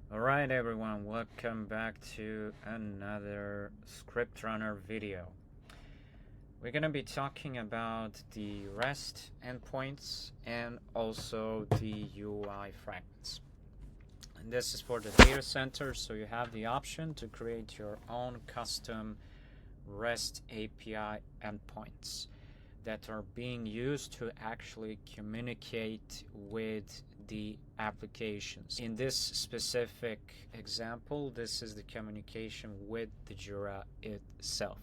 Alright everyone, welcome back to another ScriptRunner video. We're going to be talking about the REST endpoints and also the UI fragments. And this is for the data center, so you have the option to create your own custom REST API endpoints that are being used to actually communicate with the applications. In this specific example, this is the communication with the Jira itself.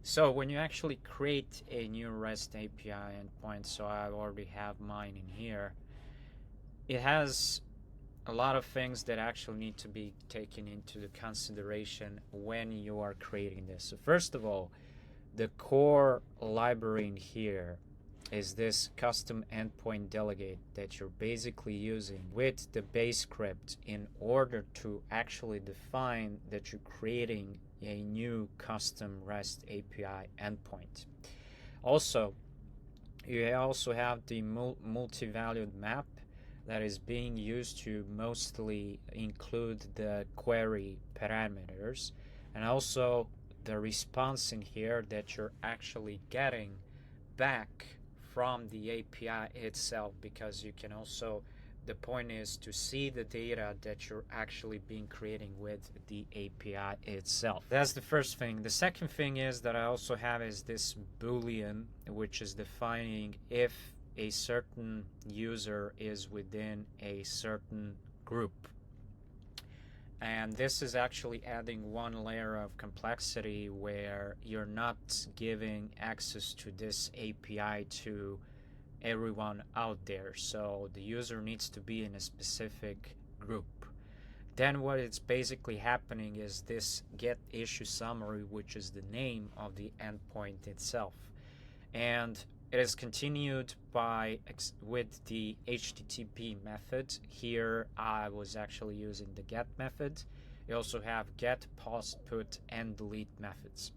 So when you actually create a new REST API endpoint, so I already have mine in here, it has a lot of things that actually need to be taken into the consideration when you are creating this. So first of all, the core library in here is this custom endpoint delegate that you're basically using with the base script in order to actually define that you're creating a new custom REST API endpoint. Also, you also have the multi-valued map that is being used to mostly include the query parameters, and also the response in here that you're actually getting back from the API itself, because you can also, the point is to see the data that you're actually being creating with the API itself. That's the first thing. The second thing is that I also have is this boolean, which is defining if a certain user is within a certain group. And this is actually adding one layer of complexity where you're not giving access to this API to everyone out there. So the user needs to be in a specific group. Then what is basically happening is this get issue summary, which is the name of the endpoint itself. And it is continued with the HTTP method. Here I was actually using the get method. You also have get, post, put, and delete methods.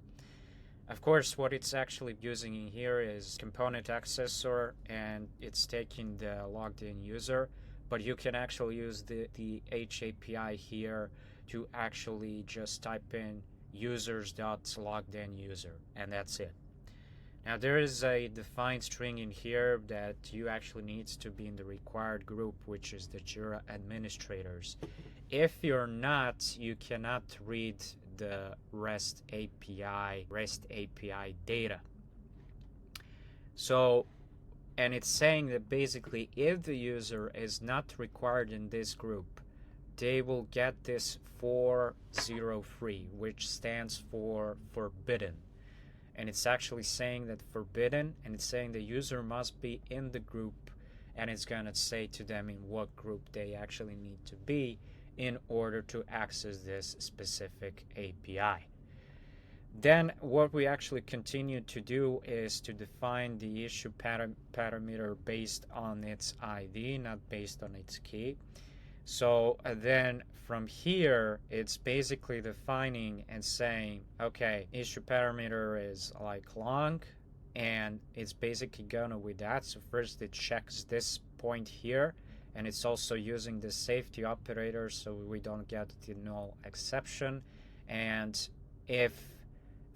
Of course, what it's actually using in here is component accessor, and it's taking the logged in user, but you can actually use the HAPI here to actually just type in users.loggedInUser, and that's it. Now there is a defined string in here that you actually needs to be in the required group, which is the Jira administrators. If you're not, you cannot read the REST API data. So, and it's saying that basically if the user is not required in this group, they will get this 403, which stands for forbidden. And it's actually saying that forbidden, and it's saying the user must be in the group, and it's going to say to them in what group they actually need to be in order to access this specific API. Then what we actually continue to do is to define the issue parameter based on its ID, not based on its key. So then from here, it's basically defining and saying, okay, issue parameter is like long, and it's basically gonna with that. So first it checks this point here, and it's also using the safety operator so we don't get the null exception. And if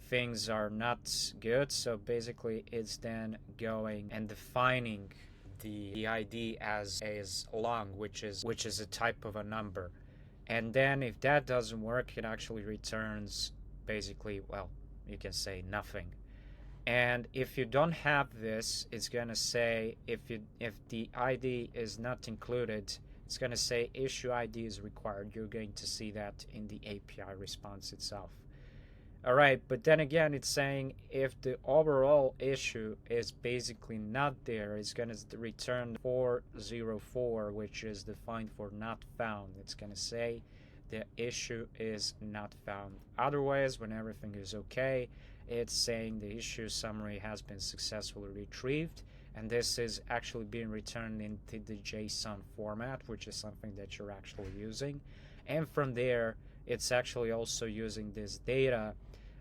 things are not good, so basically it's then going and defining the ID as long, which is a type of a number. And then if that doesn't work, it actually returns basically, well, you can say nothing. And if you don't have this, it's gonna say if the ID is not included, it's gonna say issue ID is required. You're going to see that in the API response itself. Alright, but then again, it's saying if the overall issue is basically not there, it's going to return 404, which is defined for not found. It's going to say the issue is not found. Otherwise, when everything is okay, it's saying the issue summary has been successfully retrieved, and this is actually being returned into the JSON format, which is something that you're actually using. And from there, it's actually also using this data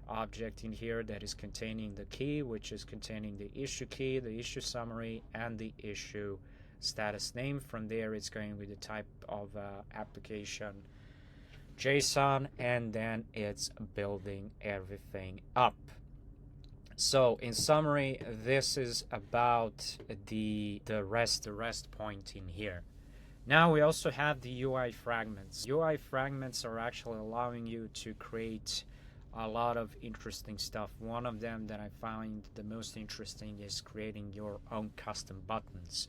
object in here that is containing the key, which is containing the issue key, the issue summary, and the issue status name. From there, it's going with the type of application JSON, and then it's building everything up. So in summary, this is about the rest point in here. Now we also have the UI fragments. UI fragments are actually allowing you to create a lot of interesting stuff. One of them that I find the most interesting is creating your own custom buttons.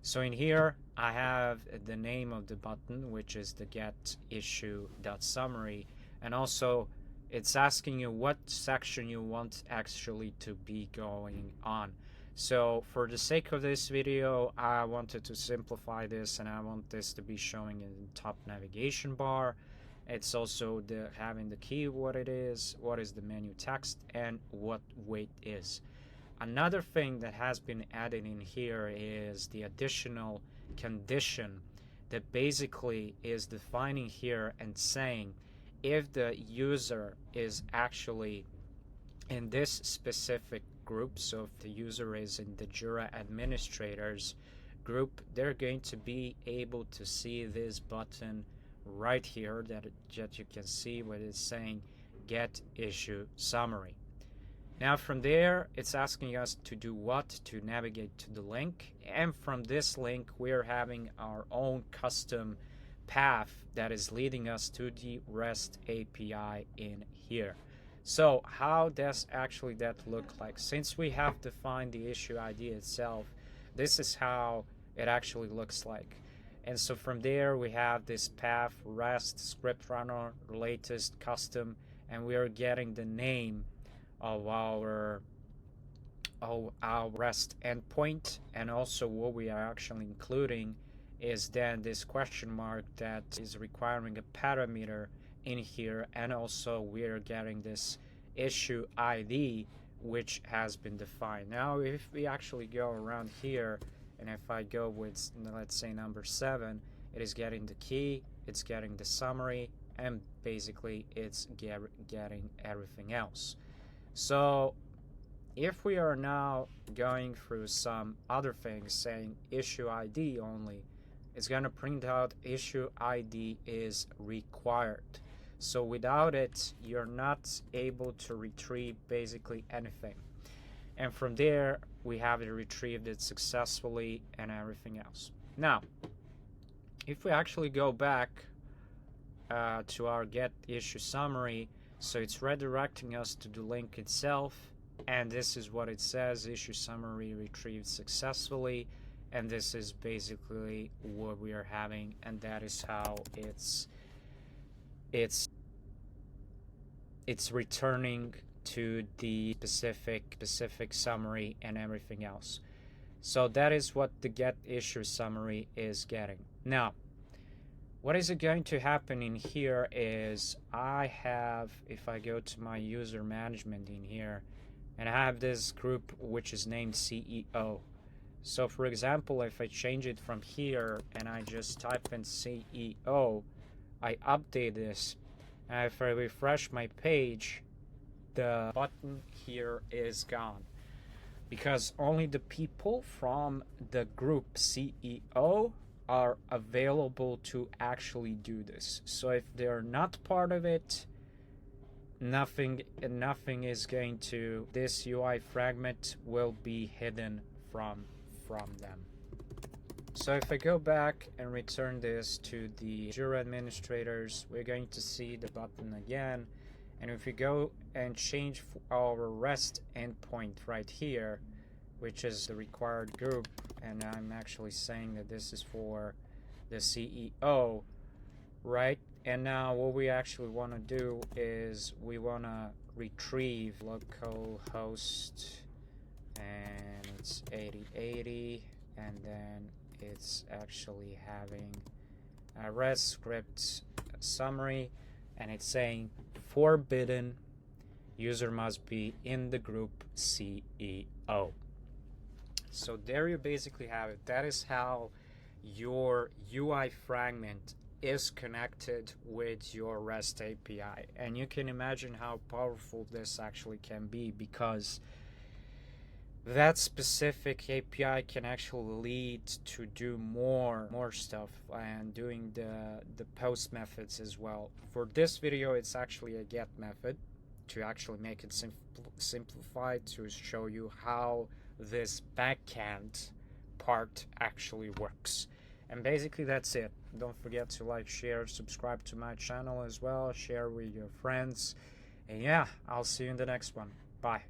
So in here I have the name of the button, which is the get issue.summary, and also it's asking you what section you want actually to be going on. So for the sake of this video, I wanted to simplify this, and I want this to be showing in the top navigation bar. It's also having the key, what it is, what is the menu text, and what weight is. Another thing that has been added in here is the additional condition that basically is defining here and saying if the user is actually in this specific group. So if the user is in the Jira administrators group, they're going to be able to see this button right here that you can see what it's saying, get issue summary. Now from there, it's asking us to do what? To navigate to the link, and from this link we're having our own custom path that is leading us to the REST API in here. So how does actually that look like? Since we have defined the issue ID itself, this is how it actually looks like. And so from there we have this path, REST, ScriptRunner, latest, custom, and we are getting the name of our REST endpoint, and also what we are actually including is then this question mark that is requiring a parameter in here, and also we are getting this issue ID which has been defined. Now if we actually go around here, and if I go with, let's say, number 7, it is getting the key, it's getting the summary, and basically it's getting everything else. So if we are now going through some other things saying issue ID only, it's going to print out issue ID is required. So without it, you're not able to retrieve basically anything. And from there, we have it retrieved it successfully and everything else. Now, if we actually go back to our get issue summary, so it's redirecting us to the link itself, and this is what it says, issue summary retrieved successfully, and this is basically what we are having, and that is how it's returning to the specific summary and everything else. So that is what the get issue summary is getting. Now, what is going to happen in here is I have, if I go to my user management in here, and I have this group which is named CEO. So for example, if I change it from here and I just type in CEO, I update this, and if I refresh my page, the button here is gone, because only the people from the group CEO are available to actually do this. So if they're not part of it, nothing is going to, this UI fragment will be hidden from them. So if I go back and return this to the Jira administrators, we're going to see the button again. And if we go and change our REST endpoint right here, which is the required group, and I'm actually saying that this is for the CEO, right? And now what we actually want to do is we want to retrieve localhost, and it's 8080, and then it's actually having a REST script summary, and it's saying forbidden, user must be in the group CEO. So there you basically have it. That is how your UI fragment is connected with your REST API. And you can imagine how powerful this actually can be, because that specific API can actually lead to do more stuff and doing the post methods as well. For this video, it's actually a get method to actually make it simplified to show you how this backend part actually works. And basically that's it. Don't forget to like, share, subscribe to my channel as well, share with your friends, and yeah, I'll see you in the next one. Bye.